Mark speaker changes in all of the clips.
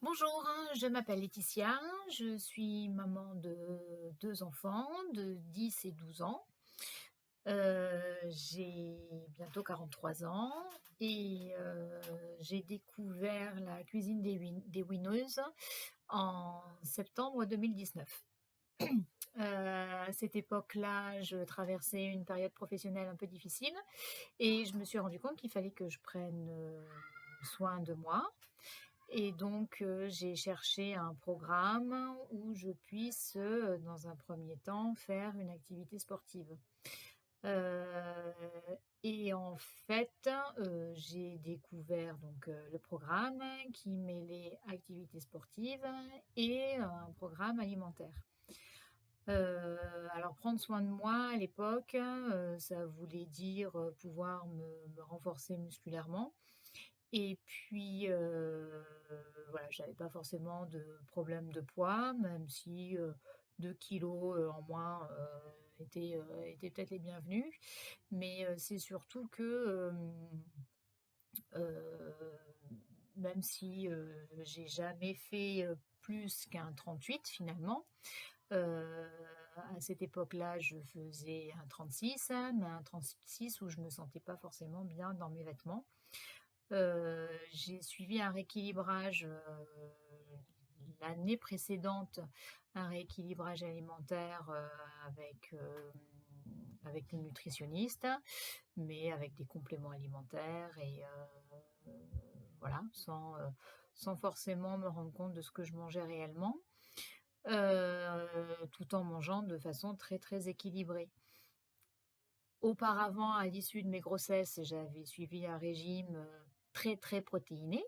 Speaker 1: Bonjour, je m'appelle Laetitia, je suis maman de 2 enfants de 10 et 12 ans. J'ai bientôt 43 ans et j'ai découvert la cuisine des Winneuses en septembre 2019. À cette époque-là, je traversais une période professionnelle un peu difficile et je me suis rendu compte qu'il fallait que je prenne, soin de moi et donc j'ai cherché un programme où je puisse, dans un premier temps, faire une activité sportive. Heu et en fait, j'ai découvert donc le programme qui mêlait activité sportive et un programme alimentaire. Alors prendre soin de moi à l'époque, ça voulait dire, pouvoir me renforcer musculairement et puis, voilà, j'avais pas forcément de problème de poids, même si, 2 kilogrammes, en moins, étaient peut-être les bienvenus. Mais, c'est surtout que, heu, même si, j'ai jamais fait, plus qu'un 38 finalement, heu, à cette époque-là, je faisais un 36, mais un 36 où je me sentais pas forcément bien dans mes vêtements. J'ai suivi un rééquilibrage, l'année précédente, un rééquilibrage alimentaire, avec une nutritionniste, mais avec des compléments alimentaires et voilà, sans forcément me rendre compte de ce que je mangeais réellement, tout en mangeant de façon très, très équilibrée. Auparavant, à l'issue de mes grossesses, j'avais suivi un régime, très, très protéiné.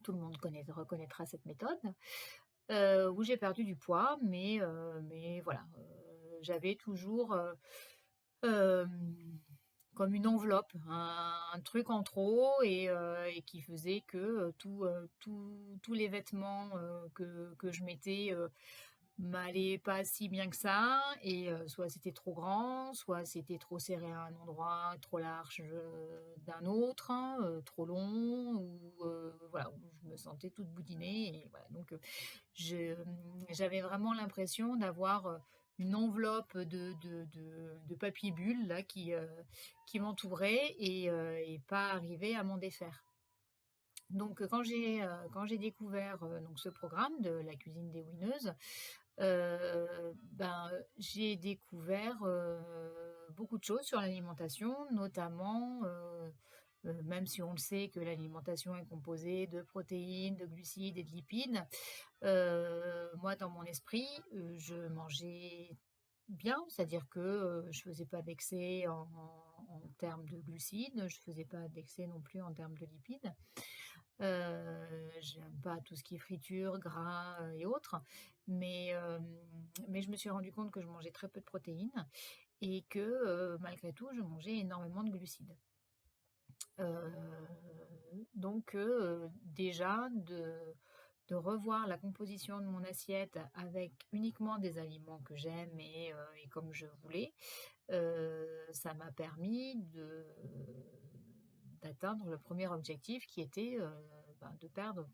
Speaker 1: Tout le monde reconnaîtra cette méthode, où j'ai perdu du poids, mais voilà, j'avais toujours, hem, comme une enveloppe, un truc en trop et qui faisait que, tous les vêtements, que je mettais, m'allait pas si bien que ça et soit c'était trop grand, soit c'était trop serré à un endroit, trop large, d'un autre, hein, trop long ou voilà, où je me sentais toute boudinée et voilà donc j'avais vraiment l'impression d'avoir, une enveloppe de papier bulle là qui m'entourait et pas arriver à m'en défaire. Donc, quand j'ai découvert, donc ce programme de la cuisine des Winneuses, j'ai découvert, beaucoup de choses sur l'alimentation, notamment, même si on le sait que l'alimentation est composée de protéines, de glucides et de lipides, moi dans mon esprit, je mangeais bien, c'est-à-dire que, je faisais pas d'excès en termes de glucides, je faisais pas d'excès non plus en termes de lipides. J'aime pas tout ce qui est friture, gras, et autres, mais je me suis rendu compte que je mangeais très peu de protéines et que, malgré tout, je mangeais énormément de glucides. Donc déjà de revoir la composition de mon assiette avec uniquement des aliments que j'aime et comme je voulais, ça m'a permis d'atteindre le premier objectif qui était, de perdre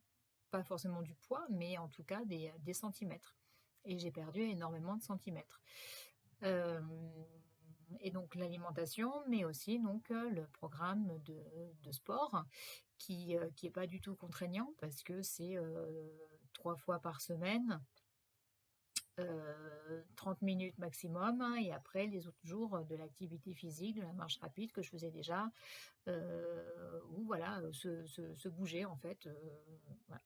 Speaker 1: pas forcément du poids, mais en tout cas des centimètres et j'ai perdu énormément de centimètres. Hem et donc l'alimentation, mais aussi donc le programme de sport qui est pas du tout contraignant parce que c'est, 3 fois par semaine, 30 minutes maximum, hein, et après les autres jours, de l'activité physique, de la marche rapide que je faisais déjà, ou voilà, se bouger en fait, voilà.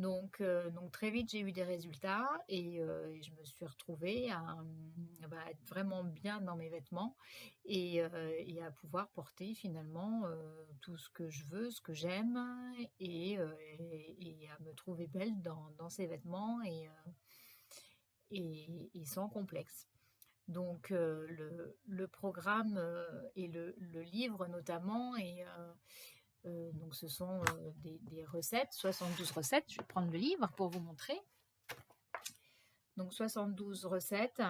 Speaker 1: Donc très vite, j'ai eu des résultats et je me suis retrouvée à, être vraiment bien dans mes vêtements et à pouvoir porter finalement, tout ce que je veux, ce que j'aime et à me trouver belle dans ces vêtements et sans complexe. Donc le programme, et le livre notamment donc ce sont, des recettes, 72 recettes. Je vais prendre le livre pour vous montrer. Donc 72 recettes,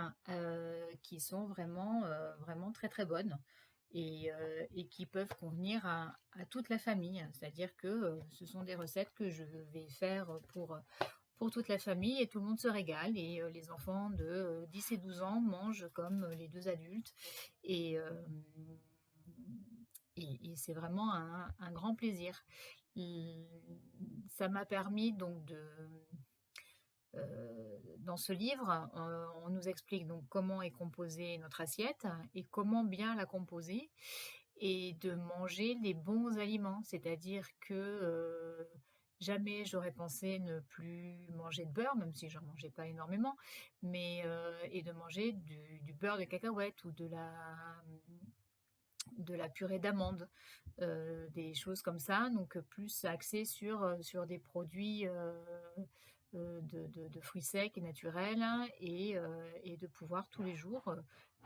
Speaker 1: qui sont vraiment, vraiment très, très bonnes et qui peuvent convenir à toute la famille. C'est-à-dire que ce sont des recettes que je vais faire pour toute la famille et tout le monde se régale. Et les enfants de 10 et 12 ans mangent comme les deux adultes. Et, euh, et c'est vraiment un grand plaisir. Hum, Ça m'a permis donc dans ce livre, on nous explique donc comment est composée notre assiette et comment bien la composer et de manger les bons aliments. C'est-à-dire que jamais j'aurais pensé ne plus manger de beurre, même si j'en mangeais pas énormément, mais et de manger du beurre de cacahuète ou de la purée d'amande, des choses comme ça, donc plus axé sur des produits de fruits secs et naturels, hein, et de pouvoir tous les jours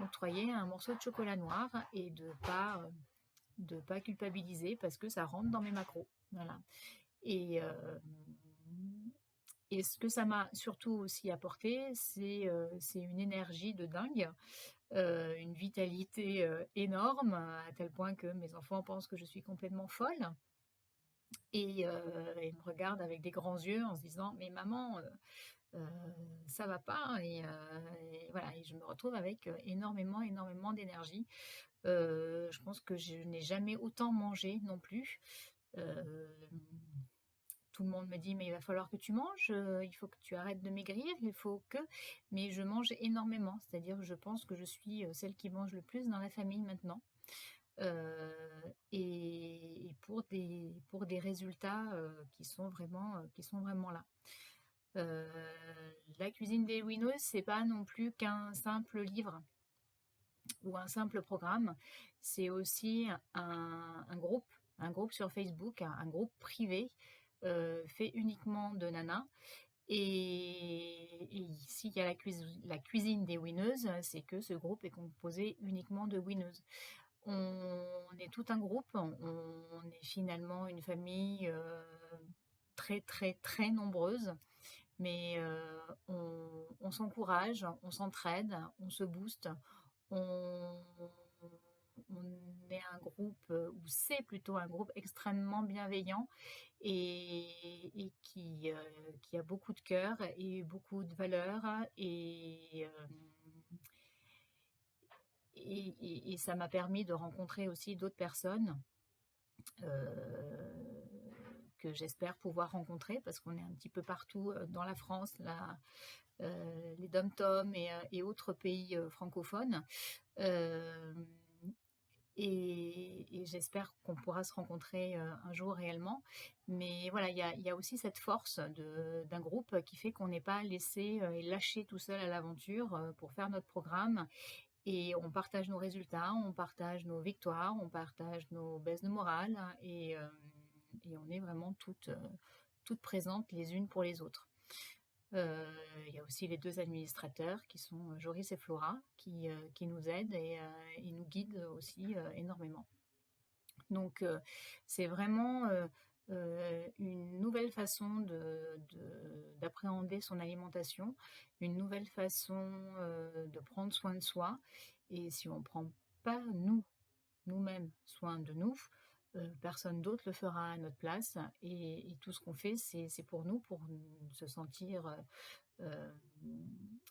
Speaker 1: octroyer un morceau de chocolat noir et de pas culpabiliser parce que ça rentre dans mes macros. Voilà. Et, et ce que ça m'a surtout aussi apporté, c'est une énergie de dingue, une vitalité énorme, à tel point que mes enfants pensent que je suis complètement folle. Et ils me regardent avec des grands yeux en se disant: «Mais maman, euh, ça va pas». Et voilà, et je me retrouve avec énormément, énormément d'énergie. Je pense que je n'ai jamais autant mangé non plus. Euh, Tout le monde me dit: «Mais il va falloir que tu manges, il faut que tu arrêtes de maigrir, il faut que...» Mais je mange énormément, c'est-à-dire que je pense que je suis celle qui mange le plus dans la famille maintenant. Et pour des résultats qui sont vraiment là. La cuisine des Winners, c'est pas non plus qu'un simple livre ou un simple programme, c'est aussi un groupe sur Facebook, un groupe privé fait uniquement de nanas. Et ici, il y a la cuisine des winneuses, c'est que ce groupe est composé uniquement de winneuses. On est tout un groupe, on est finalement une famille très très très nombreuse, mais on s'encourage, on s'entraide, on se booste, on, on est un groupe, ou c'est plutôt un groupe extrêmement bienveillant et qui a beaucoup de cœur et beaucoup de valeurs et ça m'a permis de rencontrer aussi d'autres personnes euh, que j'espère pouvoir rencontrer parce qu'on est un petit peu partout dans la France, là, les dom-tom et autres pays francophones. Euh, et j'espère qu'on pourra se rencontrer un jour réellement. Mais voilà, il y a aussi cette force d'un groupe qui fait qu'on n'est pas laissé et lâché tout seul à l'aventure pour faire notre programme. Et on partage nos résultats, on partage nos victoires, on partage nos baisses de morale, hein, et on est vraiment toutes présentes les unes pour les autres. Il y a aussi les deux administrateurs qui sont Joris et Flora qui nous aident et ils nous guident aussi énormément. Donc c'est vraiment une nouvelle façon d'appréhender son alimentation, une nouvelle façon de prendre soin de soi. Et si on ne prend pas nous-mêmes soin de nous, personne d'autre le fera à notre place. Et tout ce qu'on fait, c'est pour nous, pour se sentir euh,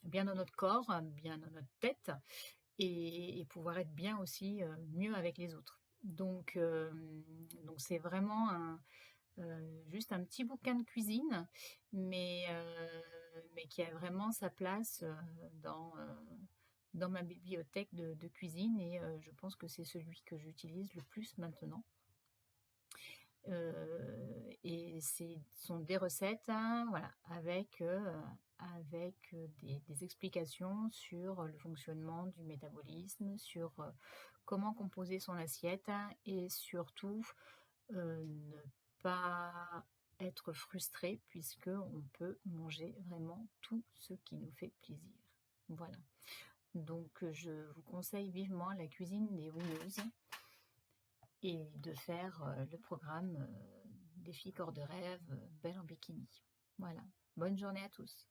Speaker 1: bien dans notre corps, bien dans notre tête, et pouvoir être bien aussi, mieux avec les autres. Donc c'est vraiment juste un petit bouquin de cuisine, mais qui a vraiment sa place dans ma bibliothèque de cuisine, et je pense que c'est celui que j'utilise le plus maintenant. Et sont des recettes, hein, voilà, avec des explications sur le fonctionnement du métabolisme, sur comment composer son assiette, hein, et surtout ne pas être frustré puisque on peut manger vraiment tout ce qui nous fait plaisir. Voilà. Donc je vous conseille vivement la cuisine des Winneuses et de faire le programme Défi corps de rêve, Belle en bikini. Voilà. Bonne journée à tous.